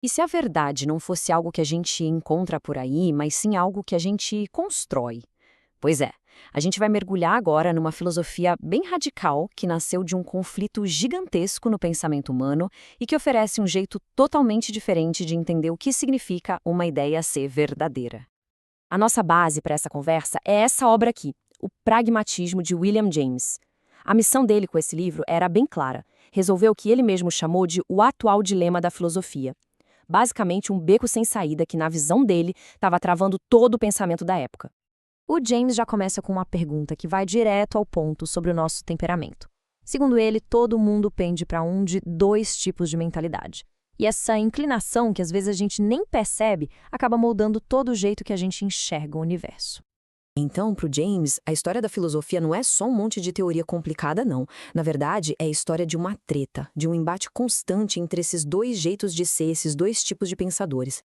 E se a verdade não fosse algo que a gente encontra por aí, mas sim algo que a gente constrói? Pois é, a gente vai mergulhar agora numa filosofia bem radical que nasceu de um conflito gigantesco no pensamento humano e que oferece um jeito totalmente diferente de entender o que significa uma ideia ser verdadeira. A nossa base para essa conversa é essa obra aqui, O Pragmatismo de William James. A missão dele com esse livro era bem clara: resolver o que ele mesmo chamou de o atual dilema da filosofia. Basicamente, um beco sem saída que, na visão dele, estava travando todo o pensamento da época. O James já começa com uma pergunta que vai direto ao ponto sobre o nosso temperamento. Segundo ele, todo mundo pende para um de dois tipos de mentalidade. E essa inclinação, que às vezes a gente nem percebe, acaba moldando todo o jeito que a gente enxerga o universo. Então, para o James, a história da filosofia não é só um monte de teoria complicada, não. Na verdade, é a história de uma treta, de um embate constante entre esses dois jeitos de ser, esses dois tipos de pensadores.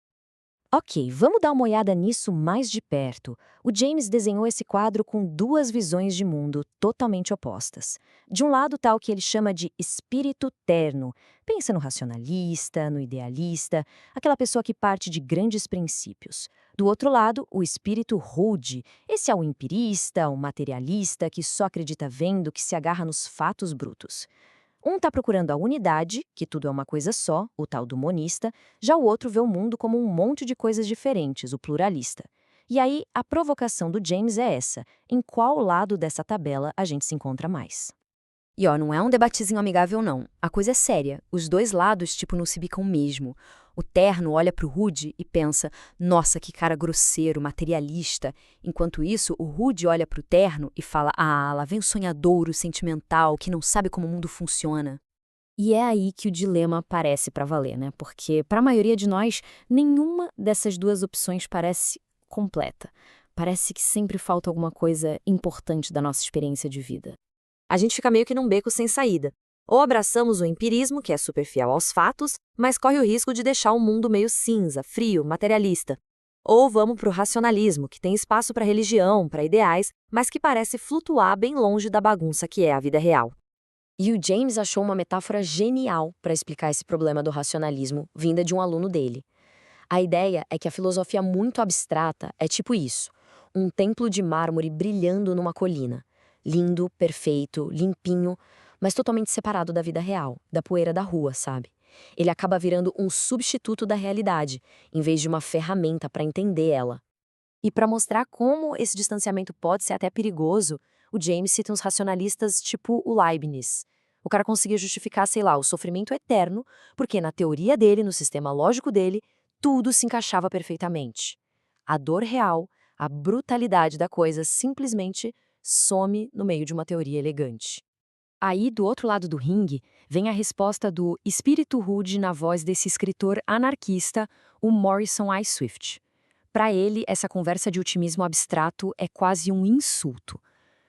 Ok, vamos dar uma olhada nisso mais de perto. O James desenhou esse quadro com duas visões de mundo totalmente opostas. De um lado está o que ele chama de espírito terno. Pensa no racionalista, no idealista, aquela pessoa que parte de grandes princípios. Do outro lado, o espírito rude. Esse é o empirista, o materialista que só acredita vendo, que se agarra nos fatos brutos. Um está procurando a unidade, que tudo é uma coisa só, o tal do monista, já o outro vê o mundo como um monte de coisas diferentes, o pluralista. E aí, a provocação do James é essa: em qual lado dessa tabela a gente se encontra mais? E ó, não é um debatezinho amigável não. A coisa é séria. Os dois lados, tipo, não se bicam mesmo. O terno olha pro Rude e pensa, nossa, que cara grosseiro, materialista. Enquanto isso, o Rude olha pro terno e fala, ah, lá vem o sonhadouro, sentimental, que não sabe como o mundo funciona. E é aí que o dilema aparece pra valer, né? Porque pra maioria de nós, nenhuma dessas duas opções parece completa. Parece que sempre falta alguma coisa importante da nossa experiência de vida. A gente fica meio que num beco sem saída. Ou abraçamos o empirismo, que é super fiel aos fatos, mas corre o risco de deixar o mundo meio cinza, frio, materialista. Ou vamos para o racionalismo, que tem espaço para religião, para ideais, mas que parece flutuar bem longe da bagunça que é a vida real. E o James achou uma metáfora genial para explicar esse problema do racionalismo, vinda de um aluno dele. A ideia é que a filosofia muito abstrata é tipo isso: um templo de mármore brilhando numa colina. Lindo, perfeito, limpinho, mas totalmente separado da vida real, da poeira da rua, sabe? Ele acaba virando um substituto da realidade, em vez de uma ferramenta para entender ela. E para mostrar como esse distanciamento pode ser até perigoso, o James cita uns racionalistas tipo o Leibniz. O cara conseguia justificar, sei lá, o sofrimento eterno, porque na teoria dele, no sistema lógico dele, tudo se encaixava perfeitamente. A dor real, a brutalidade da coisa simplesmente some no meio de uma teoria elegante. Aí, do outro lado do ringue, vem a resposta do espírito rude na voz desse escritor anarquista, o Morrison I. Swift. Para ele, essa conversa de otimismo abstrato é quase um insulto,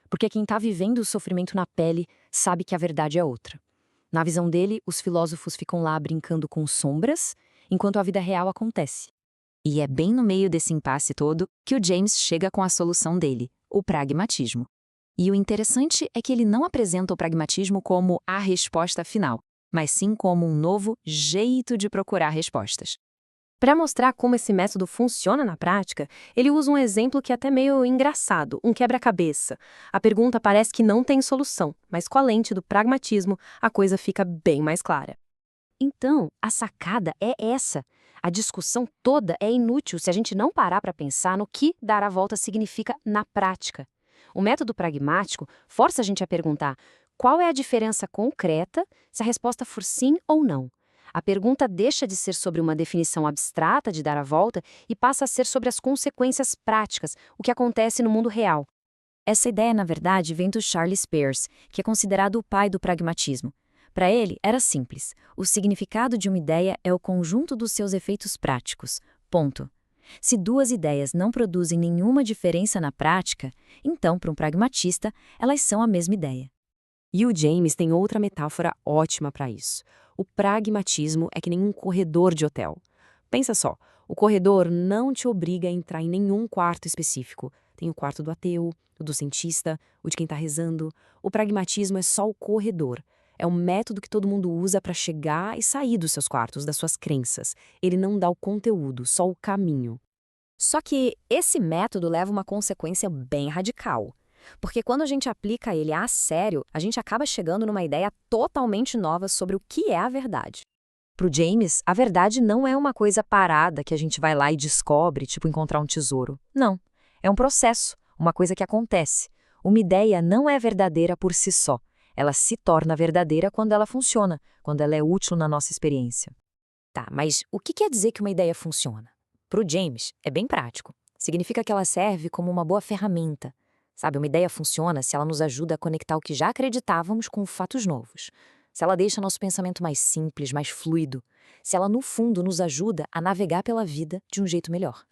porque quem está vivendo o sofrimento na pele sabe que a verdade é outra. Na visão dele, os filósofos ficam lá brincando com sombras, enquanto a vida real acontece. E é bem no meio desse impasse todo que o James chega com a solução dele, o pragmatismo. E o interessante é que ele não apresenta o pragmatismo como a resposta final, mas sim como um novo jeito de procurar respostas. Para mostrar como esse método funciona na prática, ele usa um exemplo que é até meio engraçado, um quebra-cabeça. A pergunta parece que não tem solução, mas com a lente do pragmatismo, a coisa fica bem mais clara. Então, a sacada é essa. A discussão toda é inútil se a gente não parar para pensar no que dar a volta significa na prática. O método pragmático força a gente a perguntar qual é a diferença concreta se a resposta for sim ou não. A pergunta deixa de ser sobre uma definição abstrata de dar a volta e passa a ser sobre as consequências práticas, o que acontece no mundo real. Essa ideia, na verdade, vem do Charles Peirce, que é considerado o pai do pragmatismo. Para ele, era simples. O significado de uma ideia é o conjunto dos seus efeitos práticos. Ponto. Se duas ideias não produzem nenhuma diferença na prática, então, para um pragmatista, elas são a mesma ideia. E o James tem outra metáfora ótima para isso. O pragmatismo é que nem um corredor de hotel. Pensa só, o corredor não te obriga a entrar em nenhum quarto específico. Tem o quarto do ateu, o do cientista, o de quem está rezando. O pragmatismo é só o corredor. É um método que todo mundo usa para chegar e sair dos seus quartos, das suas crenças. Ele não dá o conteúdo, só o caminho. Só que esse método leva uma consequência bem radical. Porque quando a gente aplica ele a sério, a gente acaba chegando numa ideia totalmente nova sobre o que é a verdade. Para o James, a verdade não é uma coisa parada que a gente vai lá e descobre, tipo encontrar um tesouro. Não. É um processo, uma coisa que acontece. Uma ideia não é verdadeira por si só. Ela se torna verdadeira quando ela funciona, quando ela é útil na nossa experiência. Tá, mas o que quer dizer que uma ideia funciona? Para o James, é bem prático. Significa que ela serve como uma boa ferramenta. Sabe, uma ideia funciona se ela nos ajuda a conectar o que já acreditávamos com fatos novos. Se ela deixa nosso pensamento mais simples, mais fluido. Se ela, no fundo, nos ajuda a navegar pela vida de um jeito melhor.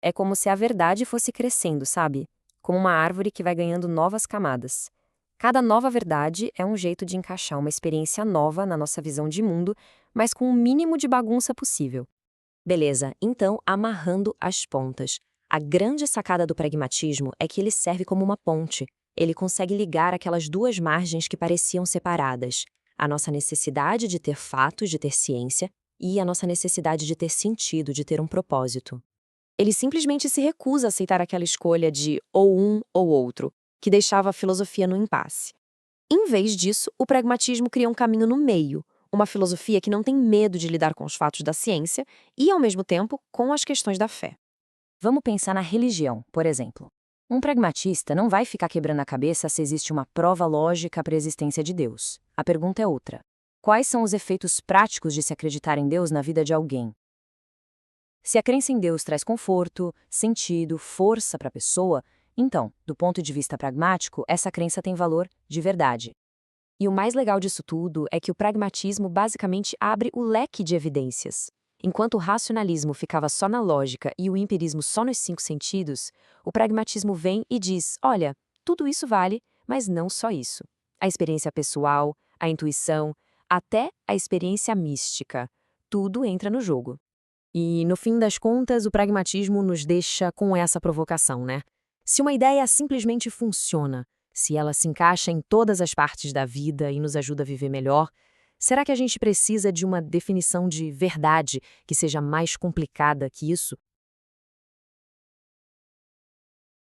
É como se a verdade fosse crescendo, sabe? Como uma árvore que vai ganhando novas camadas. Cada nova verdade é um jeito de encaixar uma experiência nova na nossa visão de mundo, mas com o mínimo de bagunça possível. Beleza, então, amarrando as pontas. A grande sacada do pragmatismo é que ele serve como uma ponte. Ele consegue ligar aquelas duas margens que pareciam separadas. A nossa necessidade de ter fatos, de ter ciência, e a nossa necessidade de ter sentido, de ter um propósito. Ele simplesmente se recusa a aceitar aquela escolha de ou um ou outro, que deixava a filosofia no impasse. Em vez disso, o pragmatismo cria um caminho no meio, uma filosofia que não tem medo de lidar com os fatos da ciência e, ao mesmo tempo, com as questões da fé. Vamos pensar na religião, por exemplo. Um pragmatista não vai ficar quebrando a cabeça se existe uma prova lógica para a existência de Deus. A pergunta é outra. Quais são os efeitos práticos de se acreditar em Deus na vida de alguém? Se a crença em Deus traz conforto, sentido, força para a pessoa, então, do ponto de vista pragmático, essa crença tem valor de verdade. E o mais legal disso tudo é que o pragmatismo basicamente abre o leque de evidências. Enquanto o racionalismo ficava só na lógica e o empirismo só nos 5 sentidos, o pragmatismo vem e diz: olha, tudo isso vale, mas não só isso. A experiência pessoal, a intuição, até a experiência mística. Tudo entra no jogo. E, no fim das contas, o pragmatismo nos deixa com essa provocação, né? Se uma ideia simplesmente funciona, se ela se encaixa em todas as partes da vida e nos ajuda a viver melhor, será que a gente precisa de uma definição de verdade que seja mais complicada que isso?